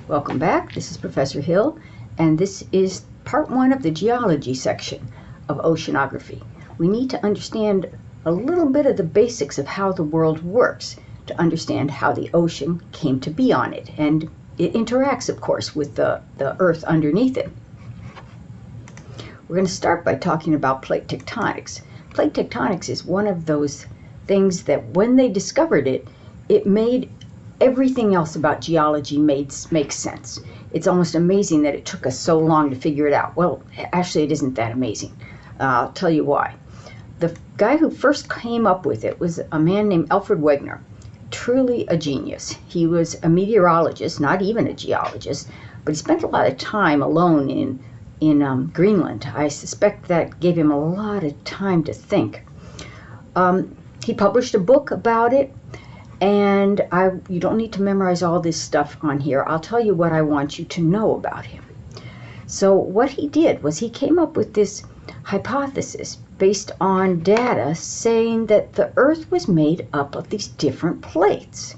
Welcome back. This is Professor Hill, and this is part 1 of the geology section of oceanography. We need to understand a little bit of the basics of how the world works to understand how the ocean came to be on it, and it interacts, of course, with the earth underneath it. We're going to start by talking about plate tectonics. Plate tectonics is one of those things that when they discovered it, it made everything else about geology makes sense. It's almost amazing that it took us so long to figure it out. Well, actually, it isn't that amazing. I'll tell you why. The guy who first came up with it was a man named Alfred Wegener, truly a genius. He was a meteorologist, not even a geologist, but he spent a lot of time alone in Greenland. I suspect that gave him a lot of time to think. He published a book about it, and you don't need to memorize all this stuff on here. I'll tell you what I want you to know about him. So what he did was he came up with this hypothesis based on data saying that the Earth was made up of these different plates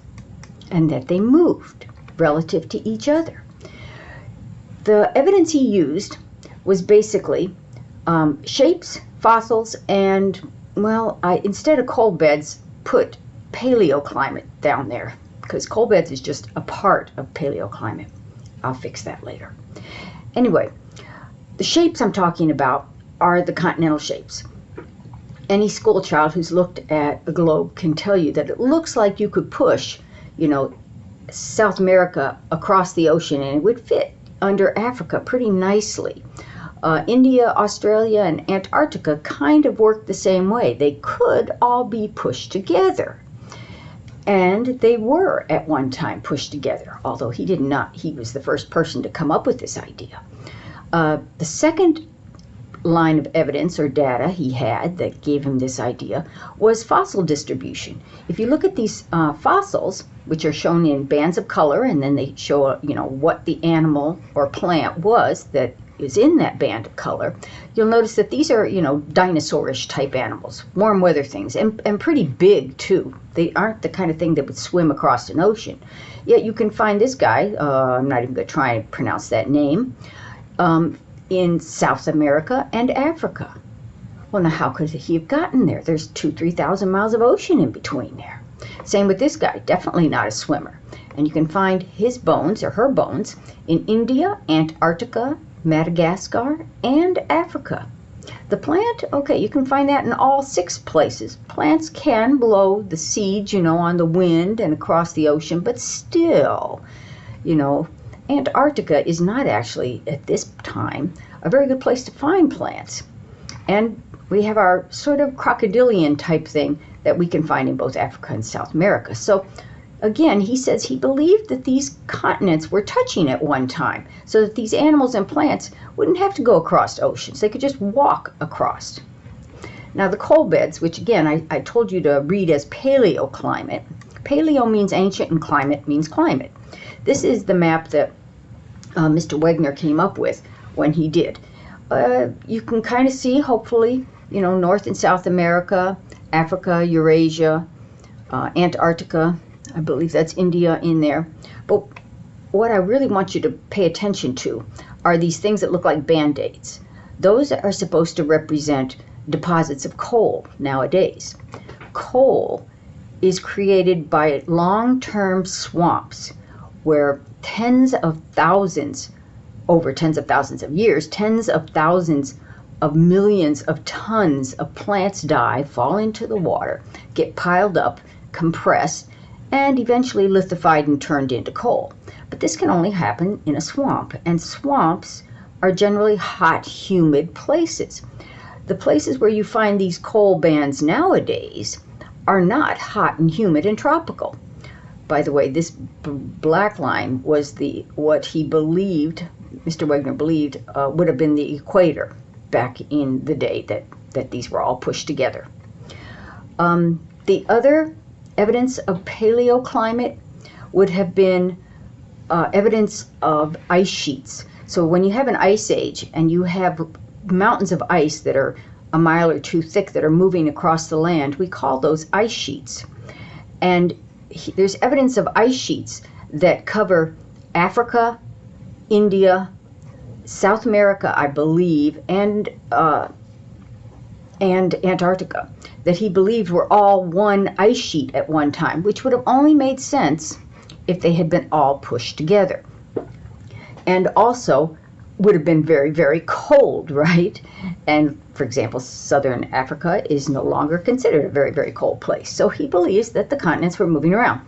and that they moved relative to each other. The evidence he used was basically shapes, fossils, and, well, instead of coal beds, put paleoclimate down there, because coal beds is just a part of paleoclimate. I'll fix that later. Anyway, the shapes I'm talking about are the continental shapes. Any school child who's looked at a globe can tell you that it looks like you could push, South America across the ocean and it would fit under Africa pretty nicely. India, Australia, and Antarctica kind of work the same way. They could all be pushed together. And they were at one time pushed together, although he was the first person to come up with this idea. The second line of evidence or data he had that gave him this idea was fossil distribution. If you look at these fossils, which are shown in bands of color, and then they show, what the animal or plant was that is in that band of color, you'll notice that these are, dinosaurish type animals, warm weather things, and pretty big too. They aren't the kind of thing that would swim across an ocean. Yet you can find this guy, I'm not even going to try and pronounce that name, in South America and Africa. Well, now how could he have gotten there? There's 2,000-3,000 miles of ocean in between there. Same with this guy, definitely not a swimmer. And you can find his bones or her bones in India, Antarctica, Madagascar, and Africa. The plant, okay, you can find that in all 6 places. Plants can blow the seeds, on the wind and across the ocean, but still, Antarctica is not actually, at this time, a very good place to find plants. And we have our sort of crocodilian type thing that we can find in both Africa and South America. So again, he says he believed that these continents were touching at one time, so that these animals and plants wouldn't have to go across oceans. They could just walk across. Now the coal beds, which again I told you to read as paleoclimate. Paleo means ancient and climate means climate. This is the map that Mr. Wegener came up with when he did. You can kind of see, hopefully, North and South America, Africa, Eurasia, Antarctica. I believe that's India in there. But what I really want you to pay attention to are these things that look like Band-Aids. Those are supposed to represent deposits of coal nowadays. Coal is created by long-term swamps where tens of thousands, over tens of thousands of years, tens of thousands of millions of tons of plants die, fall into the water, get piled up, compressed, and eventually lithified and turned into coal. But this can only happen in a swamp, and swamps are generally hot, humid places. The places where you find these coal bands nowadays are not hot and humid and tropical. By the way, this black line was what he believed, Mr. Wegener believed, would have been the equator back in the day that these were all pushed together. The other evidence of paleoclimate would have been evidence of ice sheets. So when you have an ice age and you have mountains of ice that are a mile or 2 thick that are moving across the land, we call those ice sheets. And there's evidence of ice sheets that cover Africa, India, South America, I believe, and Antarctica, that he believed were all one ice sheet at one time, which would have only made sense if they had been all pushed together. And also would have been very, very cold, right? And for example, southern Africa is no longer considered a very, very cold place. So he believes that the continents were moving around.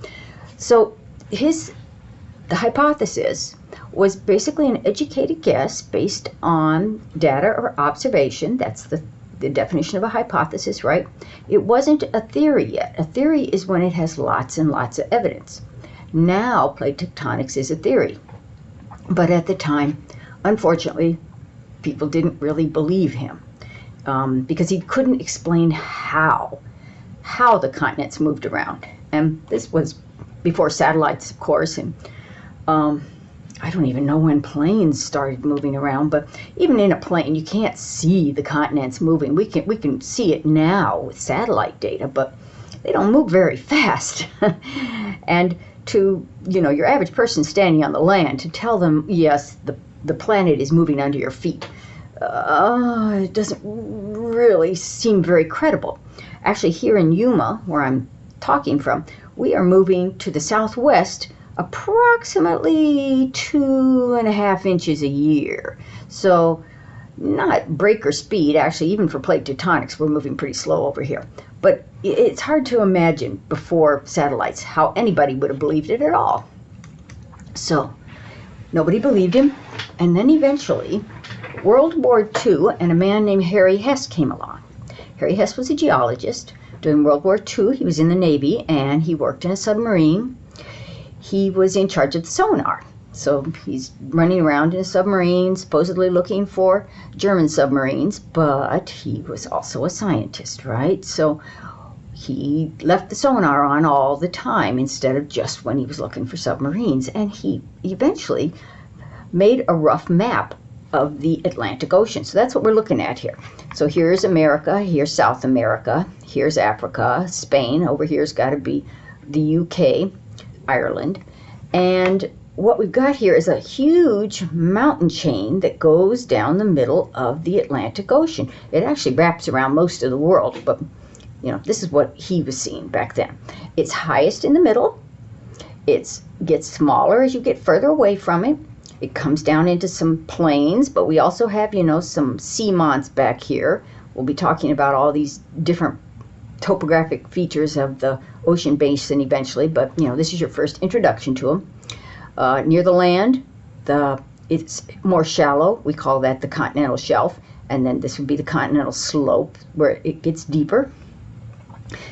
So the hypothesis was basically an educated guess based on data or observation. That's the definition of a hypothesis, right? It wasn't a theory yet. A theory is when it has lots and lots of evidence. Now, plate tectonics is a theory. But at the time, unfortunately, people didn't really believe him because he couldn't explain how the continents moved around. And this was before satellites, of course, and I don't even know when planes started moving around, but even in a plane, you can't see the continents moving. We can see it now with satellite data, but they don't move very fast. And to, your average person standing on the land, to tell them, yes, the planet is moving under your feet, it doesn't really seem very credible. Actually, here in Yuma, where I'm talking from, we are moving to the southwest approximately 2.5 inches a year. So not breaker speed. Actually, even for plate tectonics, we're moving pretty slow over here. But it's hard to imagine before satellites how anybody would have believed it at all. So nobody believed him. And then eventually, World War II and a man named Harry Hess came along. Harry Hess was a geologist. During World War II, he was in the Navy, and he worked in a submarine. He was in charge of the sonar. So he's running around in a submarine, supposedly looking for German submarines, but he was also a scientist, right? So he left the sonar on all the time instead of just when he was looking for submarines. And he eventually made a rough map of the Atlantic Ocean. So that's what we're looking at here. So here's America, here's South America, here's Africa, Spain. Over here's got to be the UK, Ireland. And what we've got here is a huge mountain chain that goes down the middle of the Atlantic Ocean. It actually wraps around most of the world, but this is what he was seeing back then. It's highest in the middle. It gets smaller as you get further away from it. It comes down into some plains, but we also have, some seamounts back here. We'll be talking about all these different topographic features of the ocean basin eventually, but this is your first introduction to them. Near the land, it's more shallow. We call that the continental shelf, and then this would be the continental slope where it gets deeper.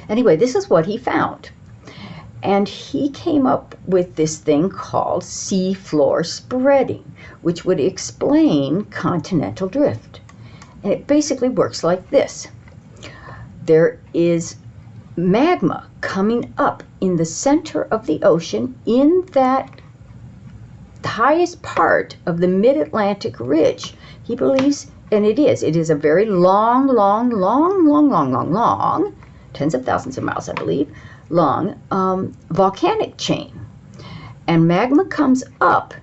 Anyway, this is what he found. And he came up with this thing called seafloor spreading, which would explain continental drift. And it basically works like this. There is magma coming up in the center of the ocean in that highest part of the mid-Atlantic ridge. He believes, and it is a very long, tens of thousands of miles, I believe, long volcanic chain. And magma comes up,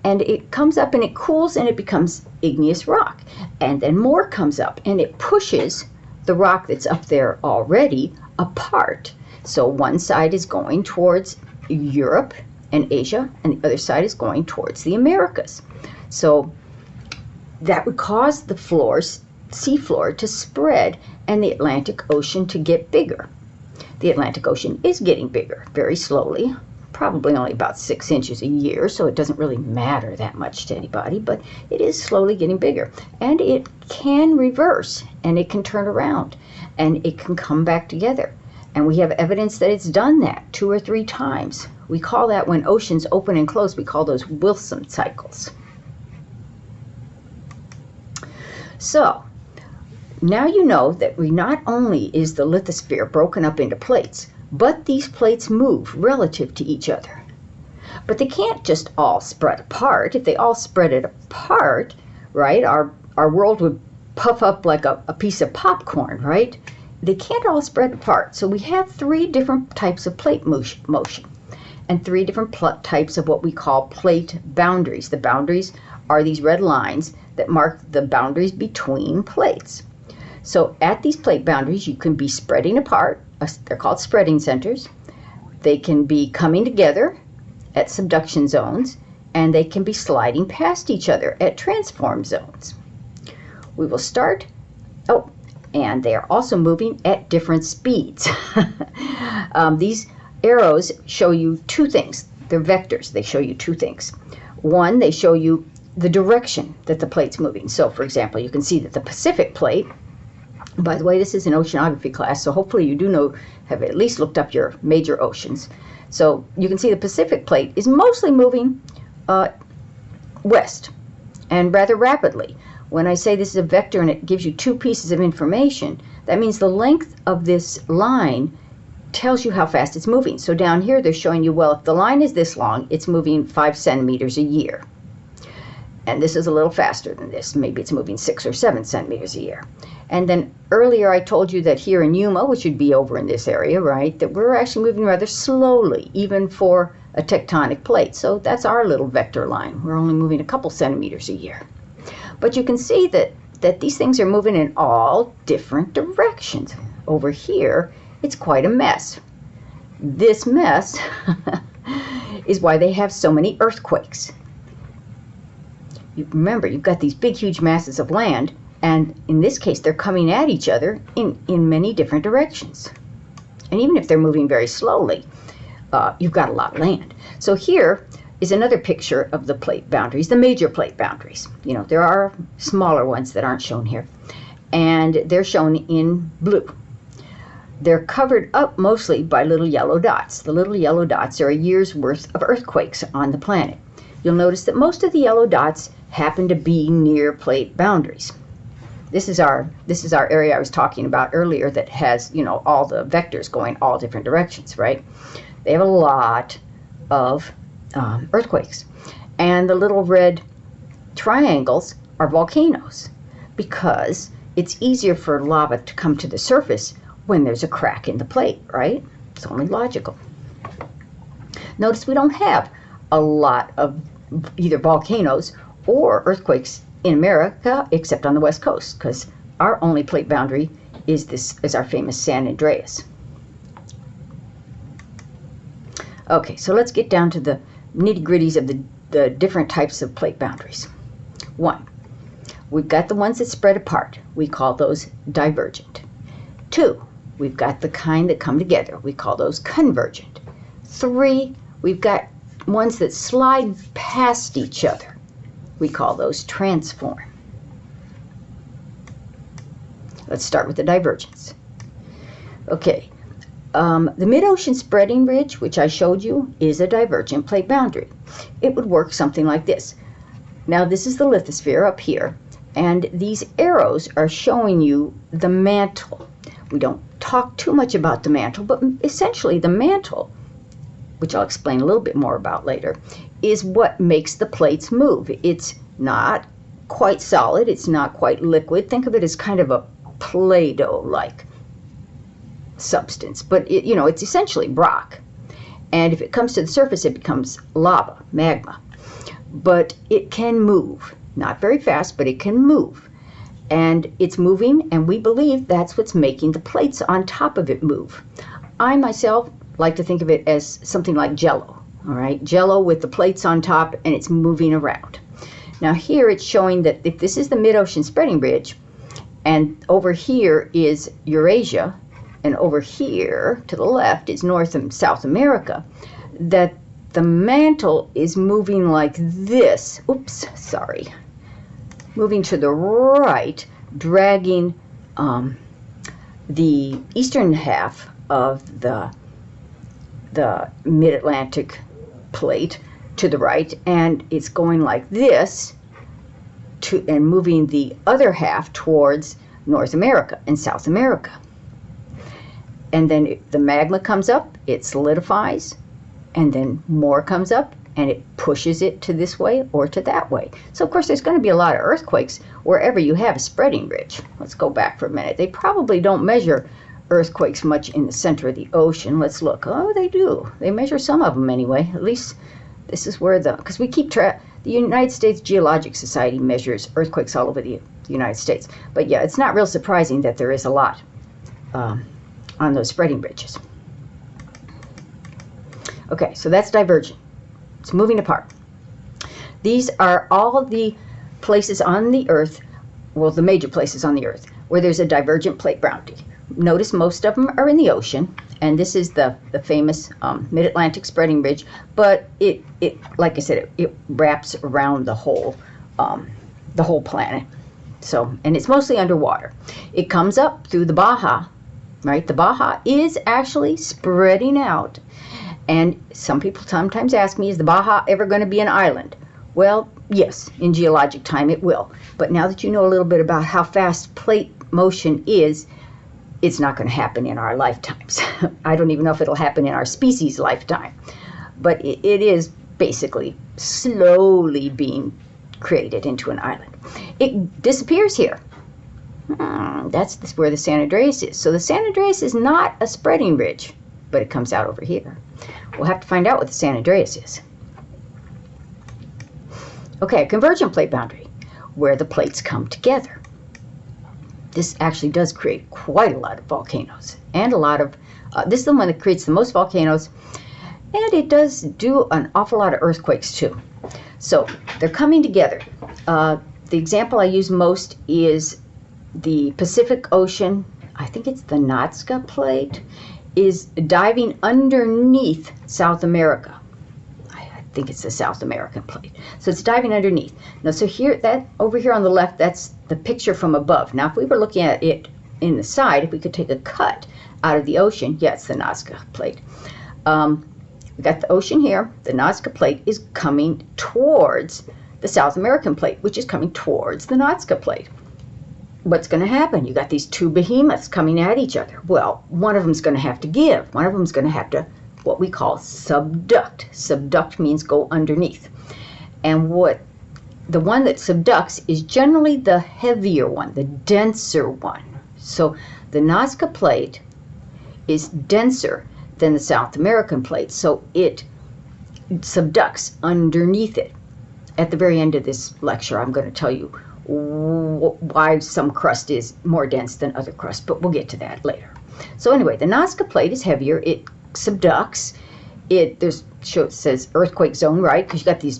and it comes up and it cools and it becomes igneous rock. And then more comes up and it pushes the rock that's up there already apart. So one side is going towards Europe and Asia, and the other side is going towards the Americas. So that would cause the seafloor to spread and the Atlantic Ocean to get bigger. The Atlantic Ocean is getting bigger very slowly, probably only about 6 inches a year, so it doesn't really matter that much to anybody, but it is slowly getting bigger. And it can reverse, and it can turn around, and it can come back together. And we have evidence that it's done that 2 or 3 times. We call that, when oceans open and close, we call those Wilson cycles. So now you know that not only is the lithosphere broken up into plates, but these plates move relative to each other. But they can't just all spread apart. If they all spread it apart, right, our world would puff up like a piece of popcorn, right? They can't all spread apart. So we have 3 different types of plate motion. and 3 different types of what we call plate boundaries. The boundaries are these red lines that mark the boundaries between plates. So at these plate boundaries, you can be spreading apart. They're called spreading centers. They can be coming together at subduction zones, and they can be sliding past each other at transform zones. We will start, and they are also moving at different speeds. These arrows show you 2 things. They're vectors. They show you 2 things. One, they show you the direction that the plate's moving. So, for example, you can see that the Pacific plate, by the way, this is an oceanography class, so hopefully you do have at least looked up your major oceans. So you can see the Pacific plate is mostly moving west, and rather rapidly. When I say this is a vector and it gives you 2 pieces of information, that means the length of this line tells you how fast it's moving. So down here they're showing you, well, if the line is this long, it's moving 5 centimeters a year. And this is a little faster than this. Maybe it's moving 6 or 7 centimeters a year. And then earlier I told you that here in Yuma, which would be over in this area, right, that we're actually moving rather slowly, even for a tectonic plate. So that's our little vector line. We're only moving a couple centimeters a year. But you can see that these things are moving in all different directions. Over here, it's quite a mess. This mess is why they have so many earthquakes. Remember, you've got these big, huge masses of land, and in this case, they're coming at each other in many different directions. And even if they're moving very slowly, you've got a lot of land. So here is another picture of the plate boundaries, the major plate boundaries. You know, there are smaller ones that aren't shown here, and they're shown in blue. They're covered up mostly by little yellow dots. The little yellow dots are a year's worth of earthquakes on the planet. You'll notice that most of the yellow dots happen to be near plate boundaries. This is our area I was talking about earlier that has, you know, all the vectors going all different directions, right? They have a lot of earthquakes. And the little red triangles are volcanoes, because it's easier for lava to come to the surface when there's a crack in the plate, right? It's only logical. Notice we don't have a lot of either volcanoes or earthquakes in America, except on the West Coast, because our only plate boundary is our famous San Andreas. Okay, so let's get down to the nitty-gritties of the different types of plate boundaries. 1, we've got the ones that spread apart. We call those divergent. 2, we've got the kind that come together. We call those convergent. 3, we've got ones that slide past each other. We call those transform. Let's start with the divergence. Okay, the mid-ocean spreading ridge, which I showed you, is a divergent plate boundary. It would work something like this. Now this is the lithosphere up here, and these arrows are showing you the mantle. We don't talk too much about the mantle, but essentially the mantle, which I'll explain a little bit more about later, is what makes the plates move. It's not quite solid, it's not quite liquid. Think of it as kind of a Play-Doh-like substance, but it's essentially rock. And if it comes to the surface, it becomes lava, magma. But it can move, not very fast, but it can move. And it's moving, and we believe that's what's making the plates on top of it move. I myself like to think of it as something like Jell-O, all right? Jell-O with the plates on top, and it's moving around. Now here it's showing that if this is the mid-ocean spreading ridge, and over here is Eurasia, and over here to the left is North and South America, that the mantle is moving like this. Oops, sorry. Moving to the right, dragging the eastern half of the mid-Atlantic plate to the right, and it's going like this and moving the other half towards North America and South America. And then the magma comes up, it solidifies, and then more comes up, and it pushes it to this way or to that way. So of course there's going to be a lot of earthquakes wherever you have a spreading ridge. Let's go back for a minute. They probably don't measure earthquakes much in the center of the ocean. Let's look. Oh, they do. They measure some of them anyway. At least this is where because we keep track. The United States Geologic Society measures earthquakes all over the United States. But yeah, it's not real surprising that there is a lot on those spreading ridges. Okay, so that's divergent. It's moving apart. These are all the places on the Earth, well, the major places on the Earth, where there's a divergent plate boundary. Notice most of them are in the ocean, and this is the famous Mid-Atlantic spreading ridge, but it like I said, it wraps around the whole planet. So, and it's mostly underwater. It comes up through the Baja, right? The Baja is actually spreading out. And some people sometimes ask me, is the Baja ever going to be an island? Well, yes, in geologic time it will. But now that you know a little bit about how fast plate motion is, it's not going to happen in our lifetimes. I don't even know if it'll happen in our species' lifetime. But it is basically slowly being created into an island. It disappears here. That's where the San Andreas is. So the San Andreas is not a spreading ridge, but it comes out over here. We'll have to find out what the San Andreas is. Okay, a convergent plate boundary, where the plates come together. This actually does create quite a lot of volcanoes, and a lot of, this is the one that creates the most volcanoes, and it does do an awful lot of earthquakes too. So they're coming together. The example I use most is the Pacific Ocean. I think it's the Nazca Plate is diving underneath South America. I think it's the South American plate. So it's diving underneath. Now, so here, that over here on the left, that's the picture from above. Now, if we were looking at it in the side, if we could take a cut out of the ocean, yeah, it's the Nazca Plate. We got the ocean here. The Nazca Plate is coming towards the South American Plate, which is coming towards the Nazca Plate. What's going to happen? You got these two behemoths coming at each other. Well, one of them's going to have to give. One of them's going to have to, what we call subduct. Subduct means go underneath. And the one that subducts is generally the heavier one, the denser one. So the Nazca Plate is denser than the South American Plate, so it subducts underneath it. At the very end of this lecture, I'm going to tell you why some crust is more dense than other crust, but we'll get to that later. So anyway, the Nazca Plate is heavier. It subducts. It says earthquake zone, right? Because you got these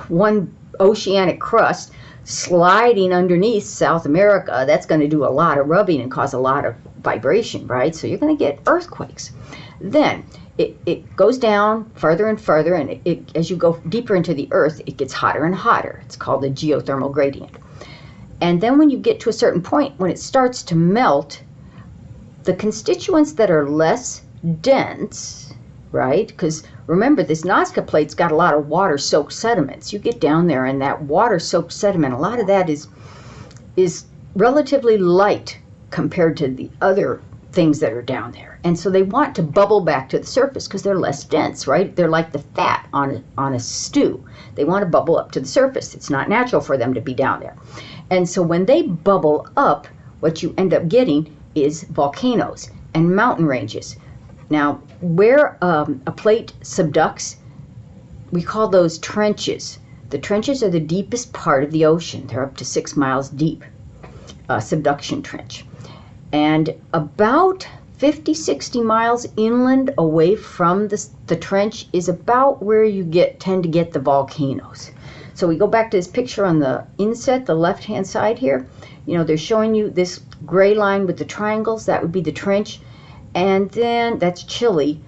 one oceanic crust sliding underneath South America. That's going to do a lot of rubbing and cause a lot of vibration, right? So you're going to get earthquakes. Then it goes down further and further, and as you go deeper into the earth, it gets hotter and hotter. It's called the geothermal gradient. And then when you get to a certain point, when it starts to melt, the constituents that are less dense, right? Because remember, this Nazca Plate's got a lot of water-soaked sediments. You get down there, and that water-soaked sediment, a lot of that is relatively light compared to the other things that are down there. And so they want to bubble back to the surface because they're less dense, right? They're like the fat on a stew. They want to bubble up to the surface. It's not natural for them to be down there. And so when they bubble up, what you end up getting is volcanoes and mountain ranges. Now, where a plate subducts, we call those trenches. The trenches are the deepest part of the ocean. They're up to 6 miles deep, subduction trench. And about 50, 60 miles inland away from the trench is about where you tend to get the volcanoes. So we go back to this picture on the inset, the left-hand side here. You know, they're showing you this gray line with the triangles. That would be the trench. And then that's Chile.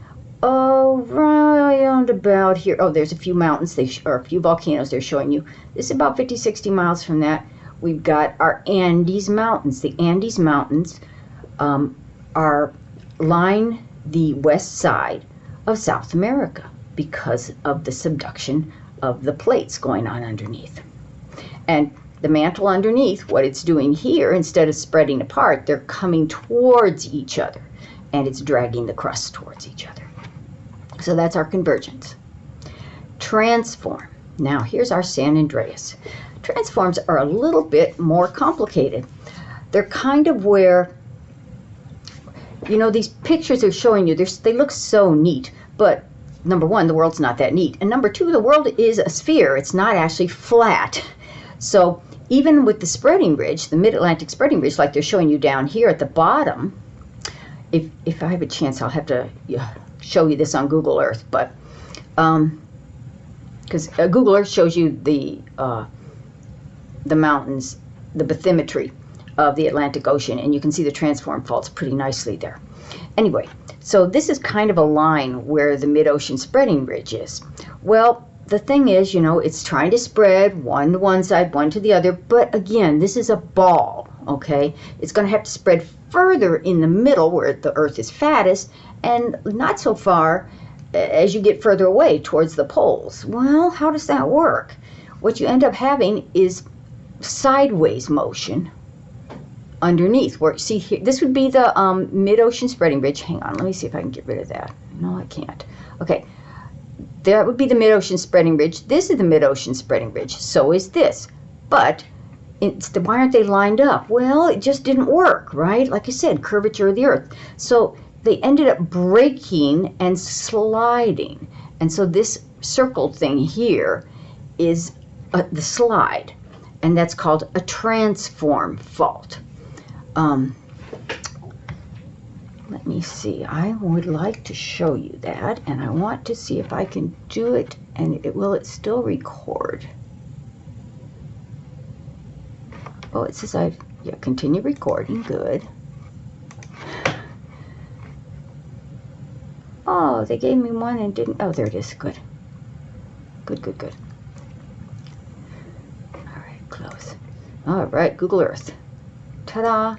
Oh, right about here. Oh, there's a few mountains, or a few volcanoes they're showing you. This is about 50, 60 miles from that. We've got our Andes Mountains. The Andes Mountains line the west side of South America because of the subduction of the plates going on underneath. And the mantle underneath, what it's doing here, instead of spreading apart, they're coming towards each other, and it's dragging the crust towards each other. So that's our convergence. Transform. Now here's our San Andreas. Transforms are a little bit more complicated. They're kind of where you know, these pictures they're showing you, they look so neat, but number one, the world's not that neat, and number two, the world is a sphere. It's not actually flat. So even with the spreading ridge, the mid-Atlantic spreading ridge, like they're showing you down here at the bottom, if I have a chance, I'll have to show you this on Google Earth, but because Google Earth shows you the mountains, the bathymetry of the Atlantic Ocean, and you can see the transform faults pretty nicely there. Anyway, so this is kind of a line where the mid-ocean spreading ridge is. Well, the thing is, you know, it's trying to spread one to one side, one to the other, but again, this is a ball, okay? It's going to have to spread further in the middle where the Earth is fattest, and not so far as you get further away towards the poles. Well, how does that work? What you end up having is sideways motion underneath. Where, see here, this would be the mid-ocean spreading ridge. Hang on, let me see if I can get rid of that. No, I can't. Okay, that would be the mid-ocean spreading ridge. This is the mid-ocean spreading ridge. So is this. But why aren't they lined up? Well, it just didn't work, right? Like I said, curvature of the Earth. So they ended up breaking and sliding. And so this circled thing here is the slide. And that's called a transform fault. Let me see. I would like to show you that, and I want to see if I can do it, and will it still record? Oh, it says continue recording. Good. Oh, they gave me one and didn't. Oh, there it is. Good. Good, good, good. All right, close. All right, Google Earth. Ta-da!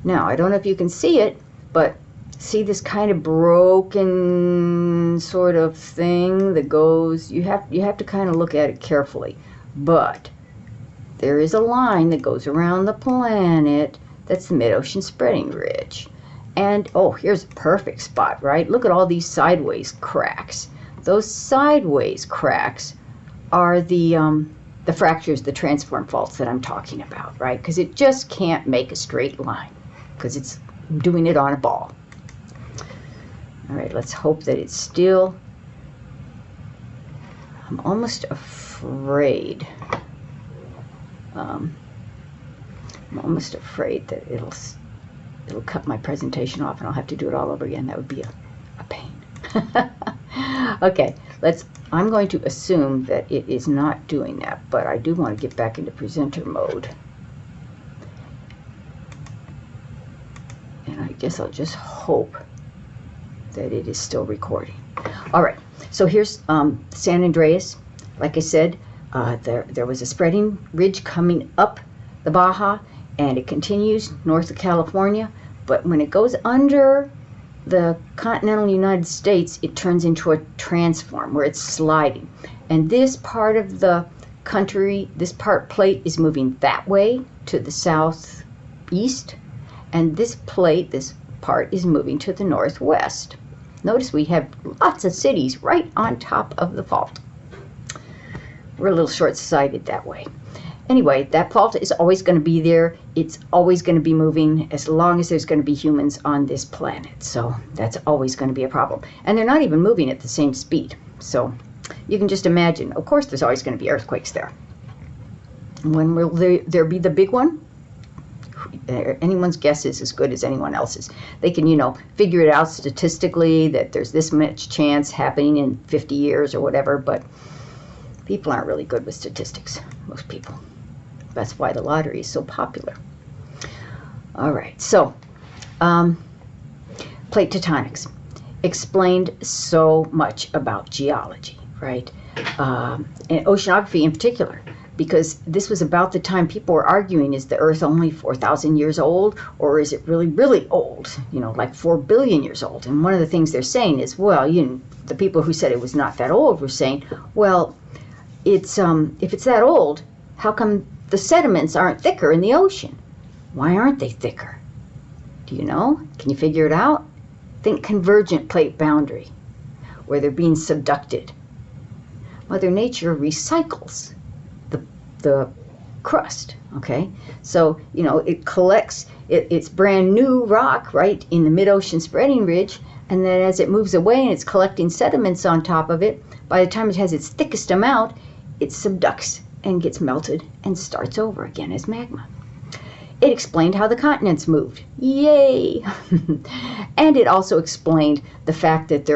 Now, I don't know if you can see it, but see this kind of broken sort of thing that goes, you have to kind of look at it carefully. But there is a line that goes around the planet. That's the mid-ocean spreading ridge. And, oh, here's a perfect spot, right? Look at all these sideways cracks. Those sideways cracks are the fractures, the transform faults that I'm talking about, right? Because it just can't make a straight line because it's doing it on a ball. All right, let's hope that it's still. I'm almost afraid. I'm almost afraid that it'll cut my presentation off and I'll have to do it all over again. That would be a pain. Okay, I'm going to assume that it is not doing that, but I do want to get back into presenter mode. And I guess I'll just hope that it is still recording. All right, so here's San Andreas. Like I said, there was a spreading ridge coming up the Baja, and it continues north of California, but when it goes under the continental United States, it turns into a transform where it's sliding. And this part of the country, this plate is moving that way to the southeast, and this part is moving to the northwest. Notice we have lots of cities right on top of the fault. We're a little short-sighted that way. Anyway, that fault is always going to be there. It's always going to be moving as long as there's going to be humans on this planet. So that's always going to be a problem. And they're not even moving at the same speed. So you can just imagine, of course, there's always going to be earthquakes there. When will there be the big one? Anyone's guess is as good as anyone else's. They can, figure it out statistically that there's this much chance happening in 50 years or whatever, but people aren't really good with statistics, most people. That's why the lottery is so popular. All right, so plate tectonics explained so much about geology, right? And oceanography in particular, because this was about the time people were arguing, is the Earth only 4,000 years old, or is it really, really old, like 4 billion years old? And one of the things they're saying is, well, the people who said it was not that old were saying, well, it's if it's that old, how come the sediments aren't thicker in the ocean? Why aren't they thicker? Do you know? Can you figure it out? Think convergent plate boundary, where they're being subducted. Mother Nature recycles the crust. Okay, so it collects it's brand new rock right in the mid-ocean spreading ridge, and then as it moves away and it's collecting sediments on top of it, by the time it has its thickest amount, it subducts and gets melted and starts over again as magma. It explained how the continents moved. Yay! And it also explained the fact that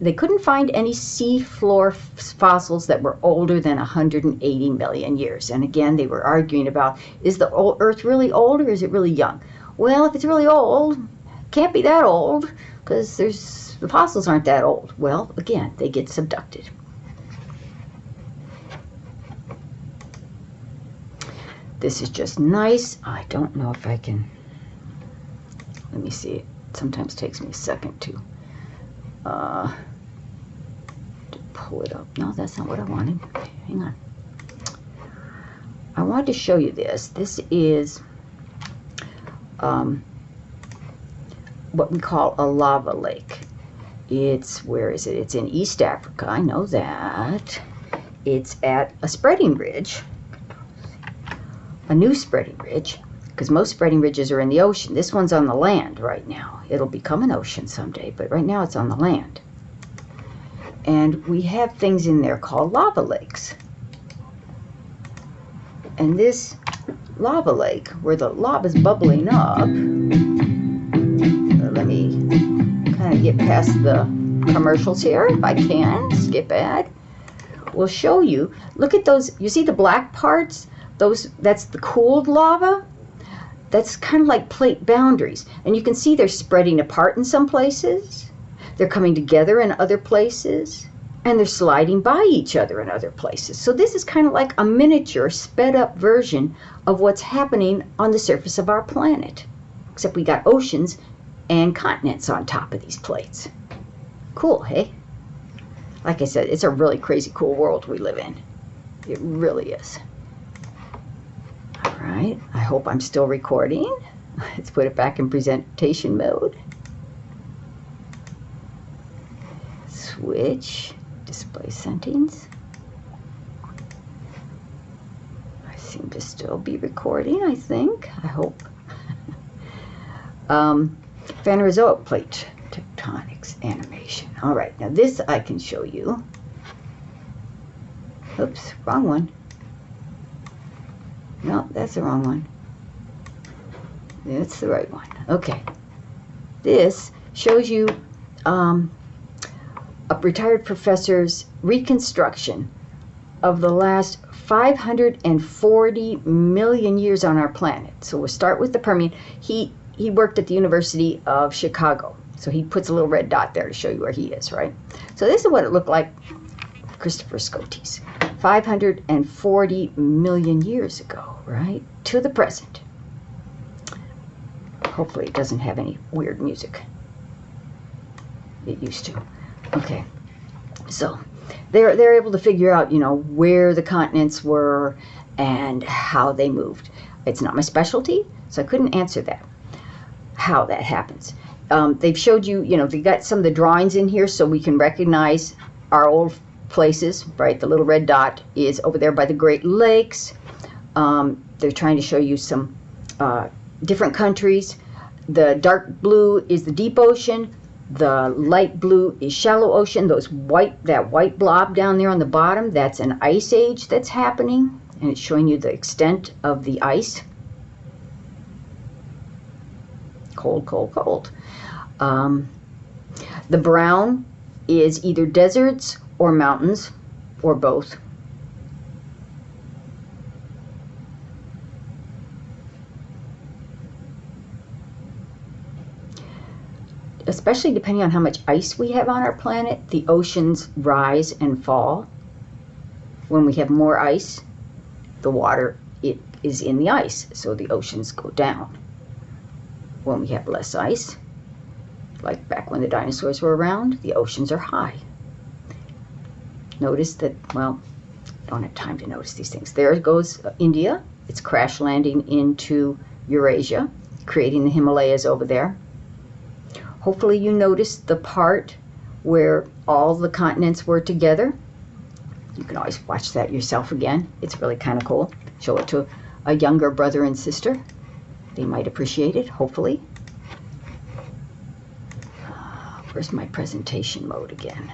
they couldn't find any seafloor fossils that were older than 180 million years. And again, they were arguing about, is the Earth really old or is it really young? Well, if it's really old, can't be that old because the fossils aren't that old. Well, again, they get subducted. This is just nice. I don't know if I can, let me see. It sometimes takes me a second to pull it up. No, that's not what I wanted. Okay, hang on. I wanted to show you this. This is what we call a lava lake. Where is it? It's in East Africa. I know that. It's at a spreading ridge. A new spreading ridge, because most spreading ridges are in the ocean. This one's on the land right now. It'll become an ocean someday, but right now it's on the land. And we have things in there called lava lakes. And this lava lake, where the lava's bubbling up, let me kind of get past the commercials here, if I can, skip ad. We'll show you, look at those, you see the black parts? That's the cooled lava. That's kind of like plate boundaries. And you can see they're spreading apart in some places. They're coming together in other places. And they're sliding by each other in other places. So this is kind of like a miniature, sped up version of what's happening on the surface of our planet. Except we got oceans and continents on top of these plates. Cool, hey? Like I said, it's a really crazy cool world we live in. It really is. Alright, I hope I'm still recording. Let's put it back in presentation mode. Switch, display settings. I seem to still be recording, I think. I hope. Phanerozoic plate tectonics animation. Alright, now this I can show you. Oops, wrong one. No, that's the wrong one. That's the right one. Okay. This shows you a retired professor's reconstruction of the last 540 million years on our planet. So we'll start with the Permian. He worked at the University of Chicago. So he puts a little red dot there to show you where he is, right? So this is what it looked like, Christopher Scotes. 540 million years ago, right? To the present. Hopefully it doesn't have any weird music. It used to. Okay. So they're able to figure out, where the continents were and how they moved. It's not my specialty, so I couldn't answer that. How that happens. They've showed you, they got some of the drawings in here so we can recognize our old places, right? The little red dot is over there by the Great Lakes. They're trying to show you some different countries. The dark blue is the deep ocean. The light blue is shallow ocean. That white blob down there on the bottom, that's an ice age that's happening, and it's showing you the extent of the ice. Cold, cold, cold. The brown is either deserts or mountains, or both. Especially depending on how much ice we have on our planet, the oceans rise and fall. When we have more ice, the water is in the ice, so the oceans go down. When we have less ice, like back when the dinosaurs were around, the oceans are high. Notice that, well, I don't have time to notice these things. There goes India. It's crash landing into Eurasia, creating the Himalayas over there. Hopefully you noticed the part where all the continents were together. You can always watch that yourself again. It's really kind of cool. Show it to a younger brother and sister. They might appreciate it, hopefully. Where's my presentation mode again?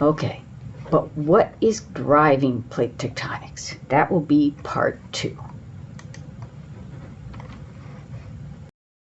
Okay, but what is driving plate tectonics? That will be part 2.